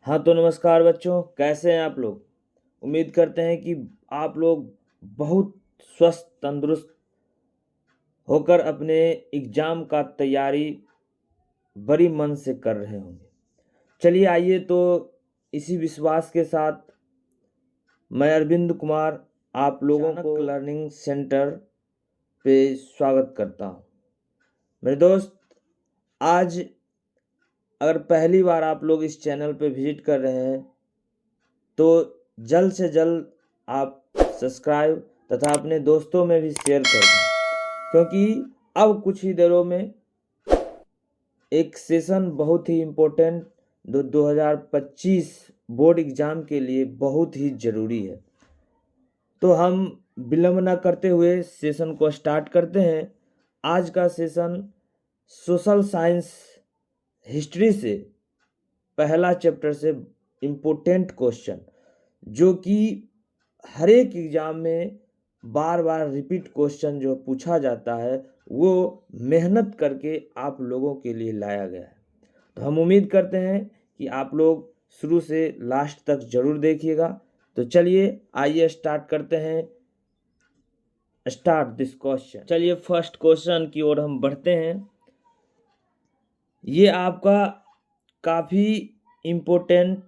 हाँ तो नमस्कार बच्चों, कैसे हैं आप लोग। उम्मीद करते हैं कि आप लोग बहुत स्वस्थ तंदुरुस्त होकर अपने एग्ज़ाम का तैयारी बड़ी मन से कर रहे होंगे। चलिए आइए तो इसी विश्वास के साथ मैं अरविंद कुमार आप लोगों को लर्निंग सेंटर पे स्वागत करता हूँ। मेरे दोस्त, आज अगर पहली बार आप लोग इस चैनल पे विजिट कर रहे हैं तो जल्द से जल्द आप सब्सक्राइब तथा अपने दोस्तों में भी शेयर कर दें, क्योंकि अब कुछ ही देरों में एक सेशन बहुत ही इम्पोर्टेंट 2025 बोर्ड एग्ज़ाम के लिए बहुत ही ज़रूरी है। तो हम विलंब न करते हुए सेशन को स्टार्ट करते हैं। आज का सेशन सोशल साइंस हिस्ट्री से पहला चैप्टर से इम्पोर्टेंट क्वेश्चन, जो कि हर एक एग्ज़ाम में बार बार रिपीट क्वेश्चन जो पूछा जाता है वो मेहनत करके आप लोगों के लिए लाया गया है। तो हम उम्मीद करते हैं कि आप लोग शुरू से लास्ट तक ज़रूर देखिएगा। तो चलिए आइए स्टार्ट करते हैं। Start this question. चलिए फर्स्ट क्वेश्चन की ओर हम बढ़ते हैं। ये आपका काफ़ी इम्पोर्टेंट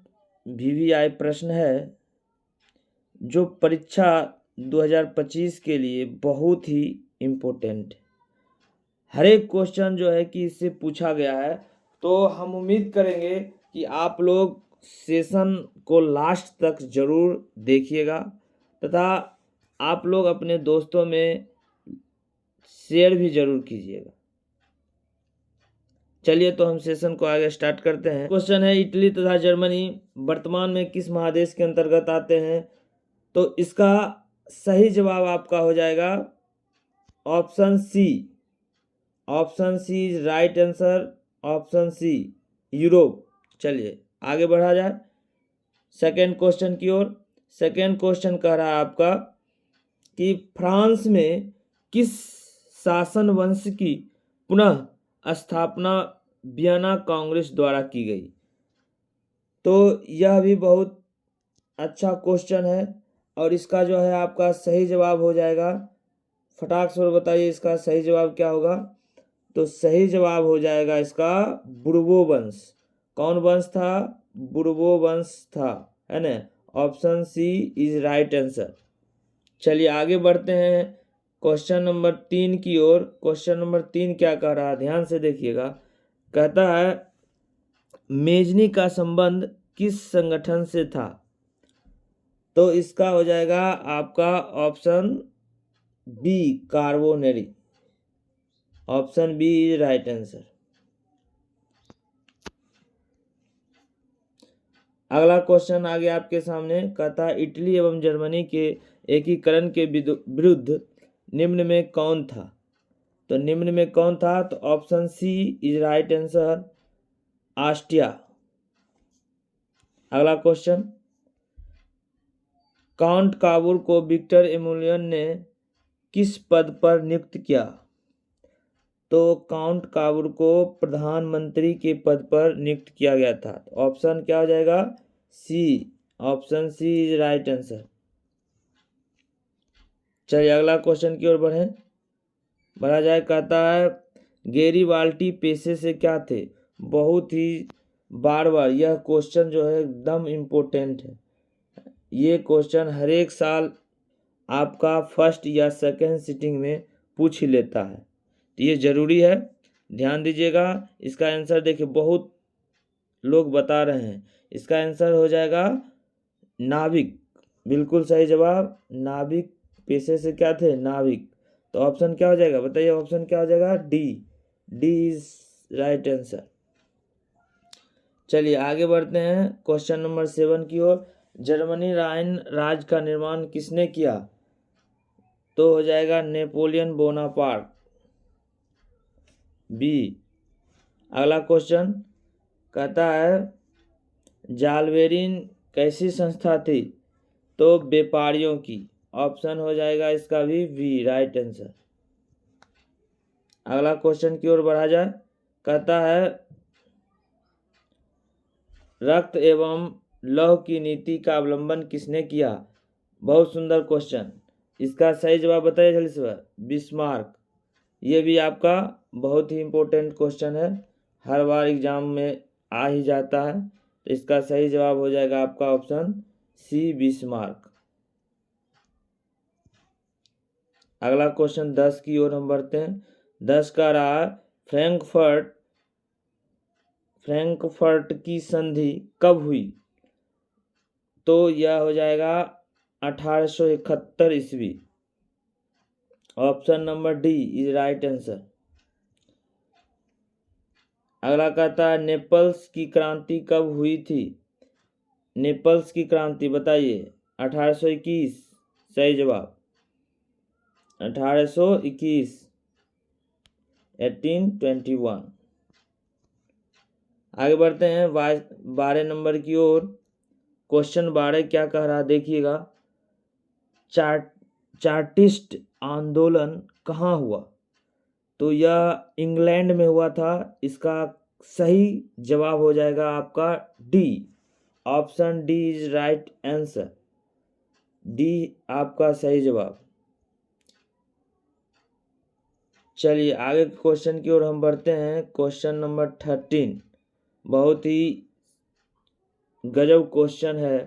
वीवीआई प्रश्न है जो परीक्षा 2025 के लिए बहुत ही इम्पोर्टेंट है। हर एक क्वेश्चन जो है कि इससे पूछा गया है, तो हम उम्मीद करेंगे कि आप लोग सेशन को लास्ट तक ज़रूर देखिएगा तथा आप लोग अपने दोस्तों में शेयर भी ज़रूर कीजिएगा। चलिए तो हम सेशन को आगे स्टार्ट करते हैं। क्वेश्चन है, इटली तथा जर्मनी वर्तमान में किस महादेश के अंतर्गत आते हैं? तो इसका सही जवाब आपका हो जाएगा option C. Option C is right answer. Option C Europe. चलिए आगे बढ़ा जाए सेकेंड क्वेश्चन की ओर। सेकेंड क्वेश्चन कह रहा है आपका कि फ्रांस में किस शासन वंश की पुनः स्थापना वियना कांग्रेस द्वारा की गई? तो यह भी बहुत अच्छा क्वेश्चन है और इसका जो है आपका सही जवाब हो जाएगा। फटाक से बताइए इसका सही जवाब क्या होगा? तो सही जवाब हो जाएगा इसका बुर्बो वंश। कौन वंश था? बुर्बो वंश था, है ना। Option C is right answer. चलिए आगे बढ़ते हैं क्वेश्चन नंबर 3 की ओर। क्वेश्चन नंबर 3 क्या कह रहा है, ध्यान से देखिएगा। कहता है मेजनी का संबंध किस संगठन से था? तो इसका हो जाएगा आपका option B Carbonari. Option B is right answer. अगला क्वेश्चन आगे आपके सामने कहता है इटली एवं जर्मनी के एकीकरण के विरुद्ध निम्न में कौन था? तो निम्न में कौन था? तो option C is right answer, Austria. अगला क्वेश्चन, काउंट काबूर को विक्टर एमुलियन ने किस पद पर नियुक्त किया? तो काउंट काबूर को प्रधानमंत्री के पद पर नियुक्त किया गया था। ऑप्शन क्या हो जाएगा? C. Option C is right answer. चलिए अगला क्वेश्चन की ओर बढ़ा जाए। कहता है गेरिबाल्डी पेशे से क्या थे? बहुत ही बार यह क्वेश्चन जो है एकदम इम्पोर्टेंट है। ये क्वेश्चन हर एक साल आपका फर्स्ट या सेकंड सिटिंग में पूछ ही लेता है, तो ये ज़रूरी है, ध्यान दीजिएगा। इसका आंसर देखिए बहुत लोग बता रहे हैं। इसका आंसर हो जाएगा नाविक। बिल्कुल सही जवाब, नाविक पेशे से क्या थे? नाविक। तो ऑप्शन क्या हो जाएगा? बताइए ऑप्शन क्या हो जाएगा? D. D is right answer. चलिए आगे बढ़ते हैं क्वेश्चन नंबर 7 की ओर। जर्मनी राइन राज्य का निर्माण किसने किया? तो हो जाएगा नेपोलियन बोनापार्ट, बी। अगला क्वेश्चन कहता है जालवेरिन कैसी संस्था थी? तो व्यापारियों की। ऑप्शन हो जाएगा इसका भी बी, राइट आंसर। अगला क्वेश्चन की ओर बढ़ा जाए। कहता है रक्त एवं लौह की नीति का अवलंबन किसने किया? बहुत सुंदर क्वेश्चन। इसका सही जवाब बताइए जल्दी से। बिस्मार्क। ये भी आपका बहुत ही इम्पोर्टेंट क्वेश्चन है, हर बार एग्जाम में आ ही जाता है। तो इसका सही जवाब हो जाएगा आपका ऑप्शन सी, बिस्मार्क। अगला क्वेश्चन 10 की ओर हम बढ़ते हैं। 10 का रहा फ्रैंकफर्ट की संधि कब हुई? तो यह हो जाएगा 1871 ईस्वी। Option number D is right answer. अगला कहता है नेपल्स की क्रांति कब हुई थी? नेपल्स की क्रांति बताइए। 1821 सही जवाब। 1821 1821। आगे बढ़ते हैं 12 नंबर की ओर। क्वेश्चन 12 क्या कह रहा देखिएगा। चार्टिस्ट आंदोलन कहाँ हुआ? तो यह इंग्लैंड में हुआ था। इसका सही जवाब हो जाएगा आपका D. Option D is right answer. D आपका सही जवाब। चलिए आगे क्वेश्चन की ओर हम बढ़ते हैं। क्वेश्चन नंबर 13 बहुत ही गजब क्वेश्चन है।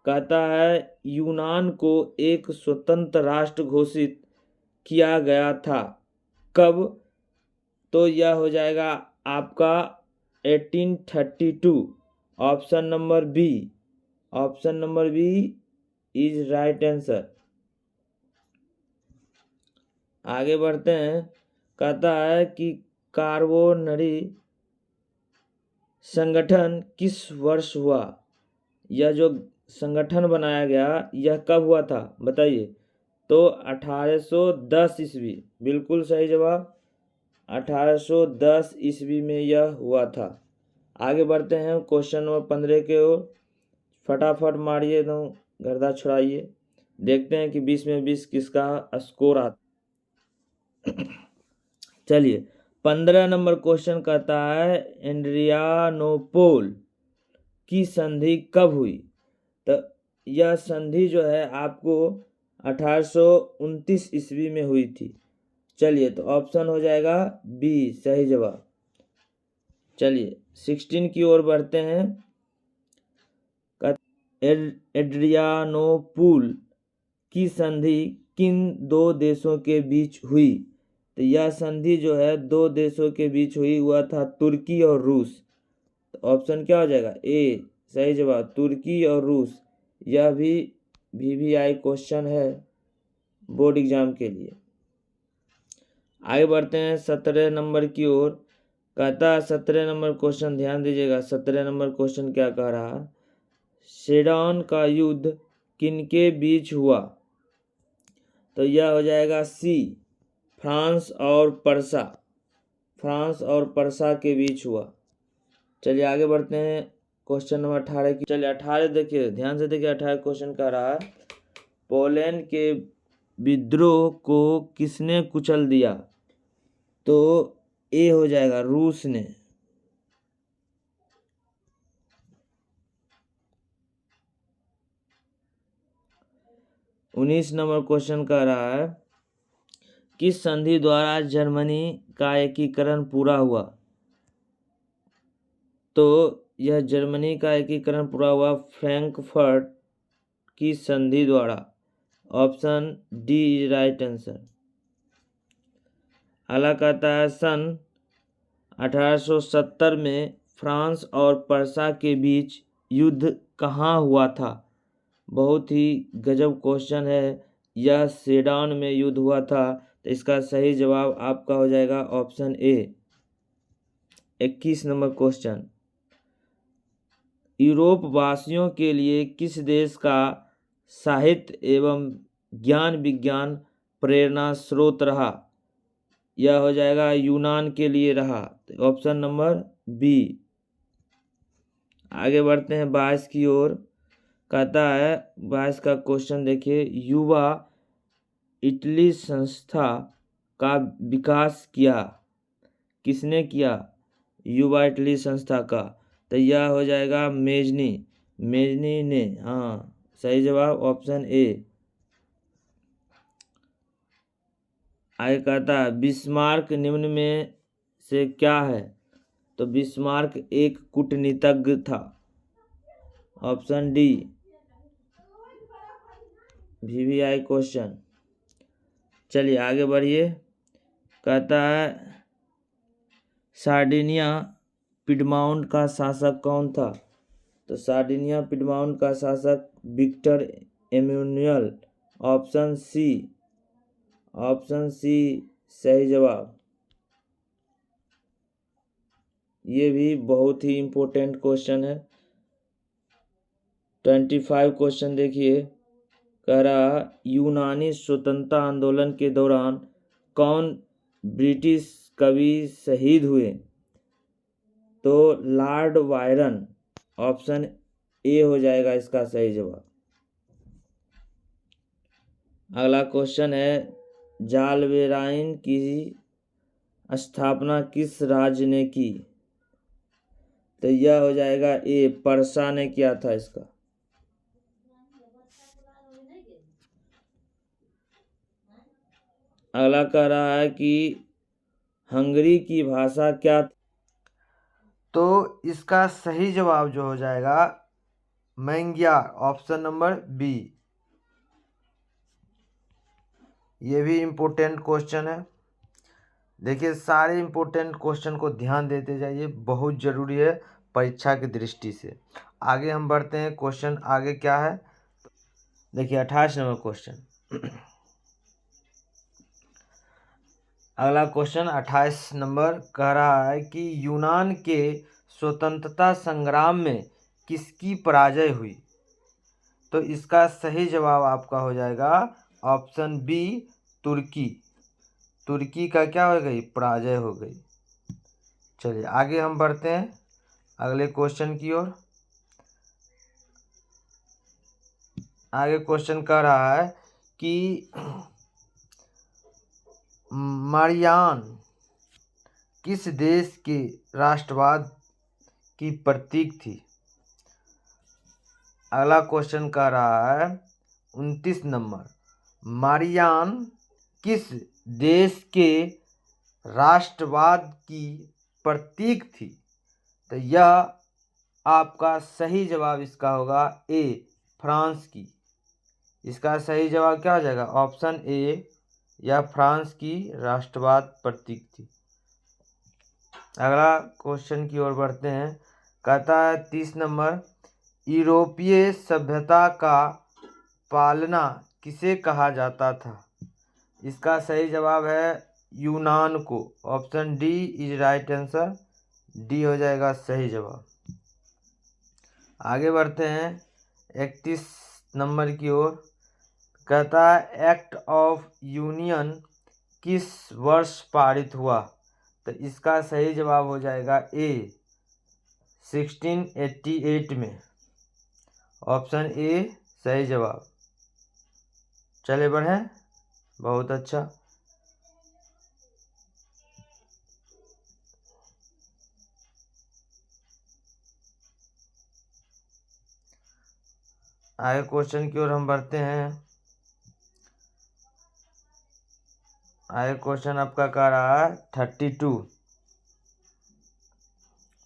कहता है यूनान को एक स्वतंत्र राष्ट्र घोषित किया गया था कब? तो यह हो जाएगा आपका 1832। Option number B. Option number B is right answer. आगे बढ़ते हैं। कहता है कि कार्बोनरी संगठन किस वर्ष हुआ? यह जो संगठन बनाया गया यह कब हुआ था बताइए। तो 1810 ईस्वी। बिल्कुल सही जवाब। 1810 ईस्वी में यह हुआ था। आगे बढ़ते हैं क्वेश्चन नंबर 15 के ओर। फटाफट मारिए तो गर्दा छुड़ाइए। देखते हैं कि 20 में 20 किसका स्कोर आता। चलिए 15 नंबर क्वेश्चन कहता है एड्रियानोपोल की संधि कब हुई? तो यह संधि जो है आपको 1829 ईस्वी में हुई थी। चलिए तो ऑप्शन हो जाएगा बी सही जवाब। चलिए 16 की ओर बढ़ते हैं। एड्रियानोपोल की संधि किन दो देशों के बीच हुई? तो यह संधि जो है दो देशों के बीच हुई हुआ था, तुर्की और रूस। तो ऑप्शन क्या हो जाएगा? ए सही जवाब, तुर्की और रूस। यह भी वीवीआई क्वेश्चन है बोर्ड एग्जाम के लिए। आगे बढ़ते हैं 17 नंबर की ओर। कहता है 17 नंबर क्वेश्चन ध्यान दीजिएगा। 17 नंबर क्वेश्चन क्या कह रहा है? सेडन का युद्ध किनके बीच हुआ? तो यह हो जाएगा सी, फ्रांस और पर्सा। फ्रांस और पर्सा के बीच हुआ। चलिए आगे बढ़ते हैं क्वेश्चन नंबर 18 की। चलिए 18 देखिए ध्यान से देखिए। 18 क्वेश्चन कह रहा है पोलैंड के विद्रोह को किसने कुचल दिया? तो ए हो जाएगा रूस ने। उन्नीस नंबर क्वेश्चन कह रहा है किस संधि द्वारा जर्मनी का एकीकरण पूरा हुआ? तो यह जर्मनी का एकीकरण पूरा हुआ फ्रैंकफर्ट की संधि द्वारा। Option D is right answer. अगला कहता है सन 1870 में फ्रांस और पर्सा के बीच युद्ध कहाँ हुआ था? बहुत ही गजब क्वेश्चन है। यह सेडान में युद्ध हुआ था। तो इसका सही जवाब आपका हो जाएगा option A. 21 number question Europe वासियों के लिए किस देश का साहित्य एवं ज्ञान विज्ञान प्रेरणा स्रोत रहा? यह हो जाएगा यूनान के लिए रहा। Option number B. आगे बढ़ते हैं 22 की ओर। कहता है 22 का क्वेश्चन देखिए युवा इटली संस्था का विकास किया किसने किया? युवा इटली संस्था का। तो यह हो जाएगा मेजनी, मेजनी ने। हाँ, सही जवाब ऑप्शन ए। आगे कहता है बिस्मार्क निम्न में से क्या है? तो बिस्मार्क एक कूटनीतिज्ञ था, ऑप्शन डी। VVI question. चलिए आगे बढ़िए। कहता है सार्डिनिया पिडमाउंट का शासक कौन था? तो सार्डिनिया पिडमाउंट का शासक Victor Emmanuel, option C. Option C सही जवाब। ये भी बहुत ही इम्पोर्टेंट क्वेश्चन है। 25 क्वेश्चन देखिए। कह रहा यूनानी स्वतंत्रता आंदोलन के दौरान कौन ब्रिटिश कवि शहीद हुए? तो लॉर्ड बायरन, ऑप्शन ए हो जाएगा इसका सही जवाब। अगला क्वेश्चन है जालवेराइन की स्थापना किस राज्य ने की? तो यह हो जाएगा ए, पर्सा ने किया था इसका। अगला कह रहा है कि हंगरी की भाषा क्या? तो इसका सही जवाब जो हो जाएगा मैंग्यार, ऑप्शन नंबर बी। ये भी इम्पोर्टेंट क्वेश्चन है। देखिए सारे इम्पोर्टेंट क्वेश्चन को ध्यान देते जाइए, बहुत ज़रूरी है परीक्षा की दृष्टि से। आगे हम बढ़ते हैं। क्वेश्चन आगे क्या है देखिए 28 नंबर क्वेश्चन। अगला क्वेश्चन 28 नंबर कह रहा है कि यूनान के स्वतंत्रता संग्राम में किसकी पराजय हुई? तो इसका सही जवाब आपका हो जाएगा ऑप्शन बी, तुर्की। तुर्की का क्या हो गई? पराजय हो गई। चलिए आगे हम बढ़ते हैं अगले क्वेश्चन की ओर। आगे क्वेश्चन कह रहा है कि मारियान किस देश के राष्ट्रवाद की प्रतीक थी? अगला क्वेश्चन कह रहा है 29 नंबर, मारियान किस देश के राष्ट्रवाद की प्रतीक थी? तो यह आपका सही जवाब इसका होगा ए, फ्रांस की। इसका सही जवाब क्या हो जाएगा? ऑप्शन ए, यह फ्रांस की राष्ट्रवाद प्रतीक थी। अगला क्वेश्चन की ओर बढ़ते हैं। कहता है 30 नंबर, यूरोपीय सभ्यता का पालना किसे कहा जाता था? इसका सही जवाब है यूनान को, option D is right answer. D हो जाएगा सही जवाब। आगे बढ़ते हैं 31 नंबर की ओर। कहता है एक्ट ऑफ यूनियन किस वर्ष पारित हुआ? तो इसका सही जवाब हो जाएगा ए, 1688 में, ऑप्शन ए सही जवाब। चले बढ़ें, बहुत अच्छा। आगे क्वेश्चन की ओर हम बढ़ते हैं। आगे क्वेश्चन आपका कह रहा है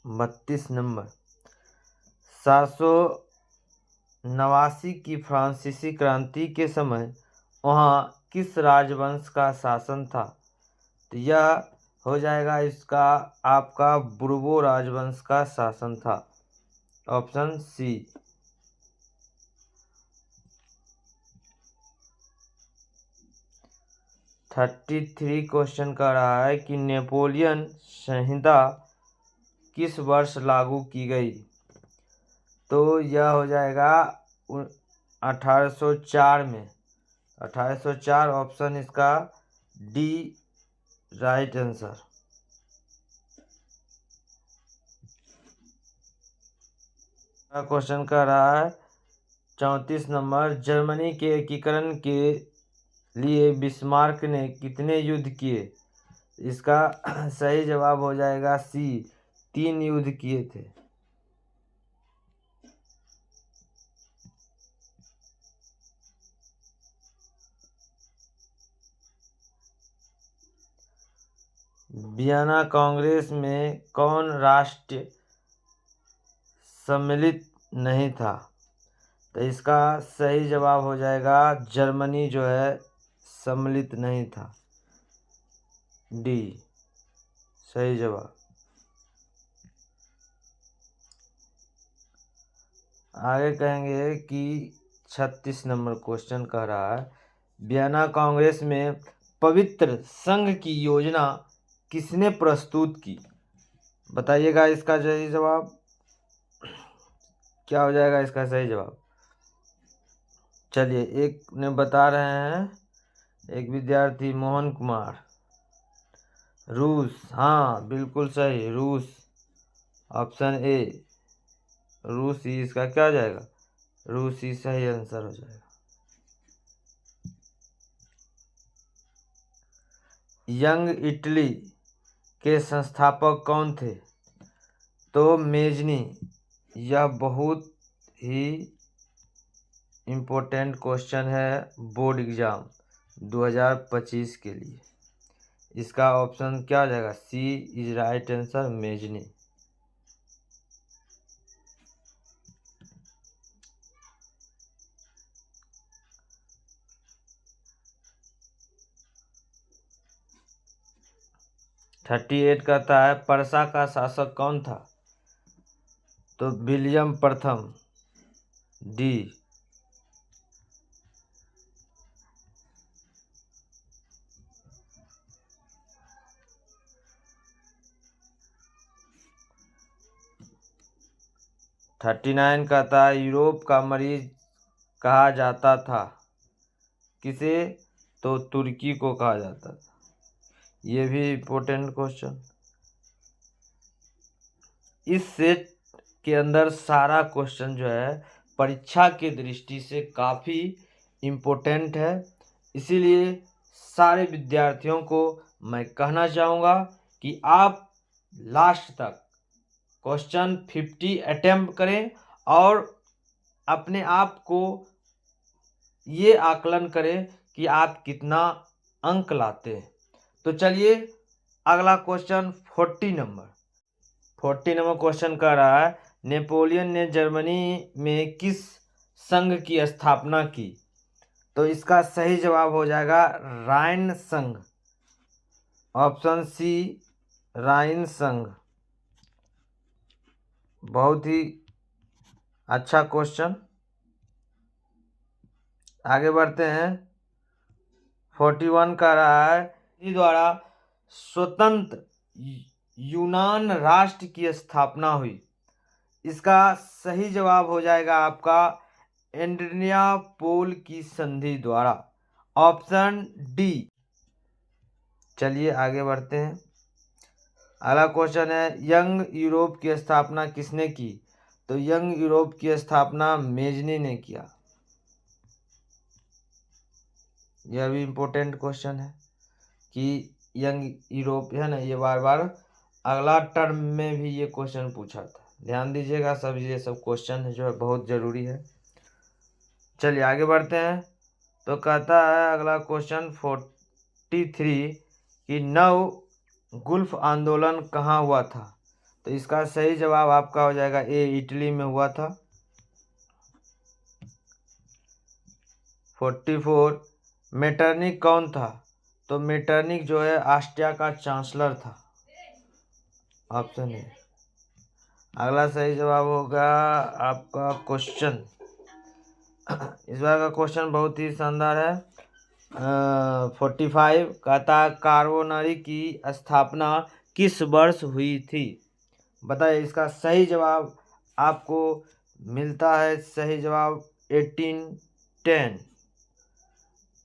32 नंबर, 789 की फ्रांसीसी क्रांति के समय वहाँ किस राजवंश का शासन था? तो यह हो जाएगा इसका आपका बुर्बो राजवंश का शासन था, ऑप्शन सी। 33 क्वेश्चन कर रहा है कि नेपोलियन संहिता किस वर्ष लागू की गई? तो यह हो जाएगा 1804 में, 1804 ऑप्शन इसका डी राइट आंसर। क्वेश्चन कर रहा है 34 नंबर, जर्मनी के एकीकरण के लिए बिस्मार्क ने कितने युद्ध किए? इसका सही जवाब हो जाएगा सी, 3 युद्ध किए थे। वियना कांग्रेस में कौन राष्ट्र सम्मिलित नहीं था? तो इसका सही जवाब हो जाएगा जर्मनी जो है सम्मिलित नहीं था। डी सही जवाब। आगे कहेंगे कि 36 नंबर क्वेश्चन कह रहा है वियना कांग्रेस में पवित्र संघ की योजना किसने प्रस्तुत की? बताइएगा इसका सही जवाब क्या हो जाएगा। इसका सही जवाब चलिए एक ने बता रहे हैं, एक विद्यार्थी मोहन कुमार, रूस। हाँ बिल्कुल सही, रूस। ऑप्शन ए रूस ही इसका क्या हो जाएगा, रूस ही सही आंसर हो जाएगा। यंग इटली के संस्थापक कौन थे? तो मेजनी। यह बहुत ही इम्पोर्टेंट क्वेश्चन है बोर्ड एग्जाम 2025 के लिए। इसका ऑप्शन क्या हो जाएगा, सी इज राइट आंसर, मेजनी। 38 कहता है पर्सा का शासक कौन था? तो विलियम प्रथम। डी। थर्टी 39 कहता है यूरोप का मरीज कहा जाता था किसे? तो तुर्की को कहा जाता था। ये भी इम्पोर्टेंट क्वेश्चन। इस सेट के अंदर सारा क्वेश्चन जो है परीक्षा की दृष्टि से काफ़ी इम्पोर्टेंट है, इसीलिए सारे विद्यार्थियों को मैं कहना चाहूँगा कि आप लास्ट तक क्वेश्चन 50 अटेम्प्ट करें और अपने आप को ये आकलन करें कि आप कितना अंक लाते हैं। तो चलिए अगला क्वेश्चन 40 नंबर क्वेश्चन कर रहा है नेपोलियन ने जर्मनी में किस संघ की स्थापना की? तो इसका सही जवाब हो जाएगा राइन संघ। ऑप्शन सी राइन संघ। बहुत ही अच्छा क्वेश्चन। आगे बढ़ते हैं 41 का रहा है द्वारा स्वतंत्र यूनान राष्ट्र की स्थापना हुई। इसका सही जवाब हो जाएगा आपका एड्रियानोपल की संधि द्वारा। Option D. चलिए आगे बढ़ते हैं। अगला क्वेश्चन है यंग यूरोप की स्थापना किसने की? तो यंग यूरोप की स्थापना मेजनी ने किया। यह भी इम्पोर्टेंट क्वेश्चन है कि यंग यूरोप है ना, ये बार बार अगला टर्म में भी ये क्वेश्चन पूछा था। ध्यान दीजिएगा सब, ये सब क्वेश्चन जो है बहुत ज़रूरी है। चलिए आगे बढ़ते हैं। तो कहता है अगला क्वेश्चन 43 कि नव गुल्फ आंदोलन कहाँ हुआ था? तो इसका सही जवाब आपका हो जाएगा ए इटली में हुआ था। 44 मेटरनिक कौन था? तो मेटरनिक जो है ऑस्ट्रिया का चांसलर था। Option A. अगला सही जवाब होगा आपका क्वेश्चन इस बार का क्वेश्चन बहुत ही शानदार है। 45 कहता कार्बोनरी की स्थापना किस वर्ष हुई थी? बताइए इसका सही जवाब आपको मिलता है। सही जवाब 1810।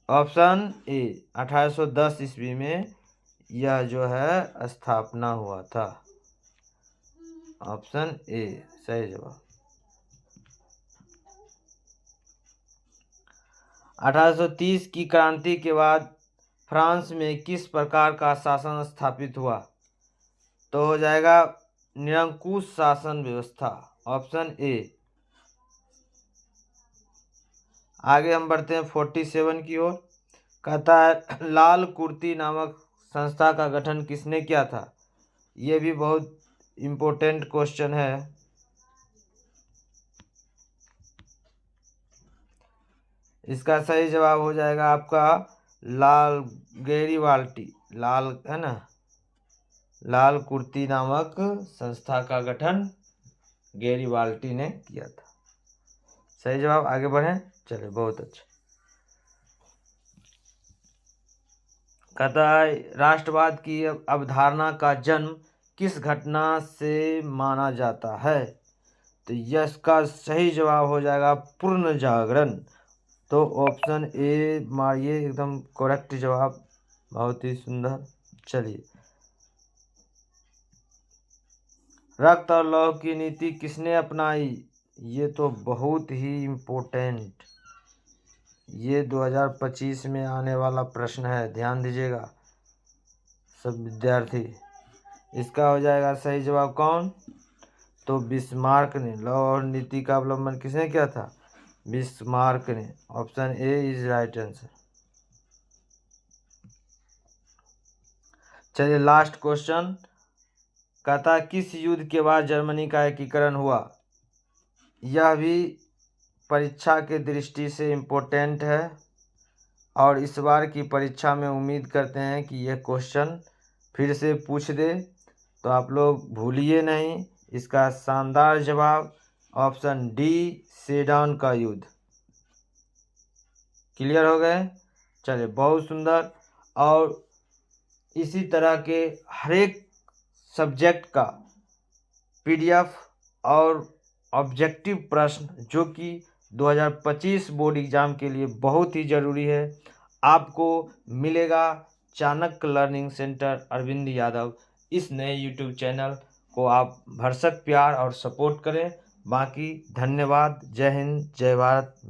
ऑप्शन ए 1810 ईस्वी में यह जो है स्थापना हुआ था। ऑप्शन ए सही जवाब। 1830 की क्रांति के बाद फ्रांस में किस प्रकार का शासन स्थापित हुआ? तो हो जाएगा निरंकुश शासन व्यवस्था। Option A. आगे हम बढ़ते हैं 47 की ओर। कहता है लाल कुर्ती नामक संस्था का गठन किसने किया था? ये भी बहुत इम्पोर्टेंट क्वेश्चन है। इसका सही जवाब हो जाएगा आपका लाल गेरीवाल्टी, लाल है ना, लाल कुर्ती नामक संस्था का गठन गेरीवाल्टी ने किया था। सही जवाब। आगे बढ़ें। चलिए, बहुत अच्छा। कहता है राष्ट्रवाद की अवधारणा का जन्म किस घटना से माना जाता है? तो इसका सही जवाब हो जाएगा पूर्ण जागरण। तो ऑप्शन ए मारिए, एकदम करेक्ट जवाब। बहुत ही सुंदर। चलिए, रक्त और लौह की नीति किसने अपनाई? ये तो बहुत ही इम्पोर्टेंट, ये 2025 में आने वाला प्रश्न है, ध्यान दीजिएगा सब विद्यार्थी। इसका हो जाएगा सही जवाब कौन? तो बिस्मार्क ने। लॉ और नीति का अवलंबन किसने किया था? बिस्मार्क ने। Option A is right answer. चलिए, लास्ट क्वेश्चन। कहता किस युद्ध के बाद जर्मनी का एकीकरण हुआ? यह भी परीक्षा के दृष्टि से इम्पोर्टेंट है और इस बार की परीक्षा में उम्मीद करते हैं कि यह क्वेश्चन फिर से पूछ दे, तो आप लोग भूलिए नहीं। इसका शानदार जवाब ऑप्शन डी, सेडान का युद्ध। क्लियर हो गए? चलिए, बहुत सुंदर। और इसी तरह के हर एक सब्जेक्ट का पीडीएफ और ऑब्जेक्टिव प्रश्न जो कि 2025 बोर्ड एग्जाम के लिए बहुत ही ज़रूरी है, आपको मिलेगा चाणक्य लर्निंग सेंटर अरविंद यादव। इस नए यूट्यूब चैनल को आप भरसक प्यार और सपोर्ट करें। बाकी धन्यवाद। जय हिंद, जय भारत।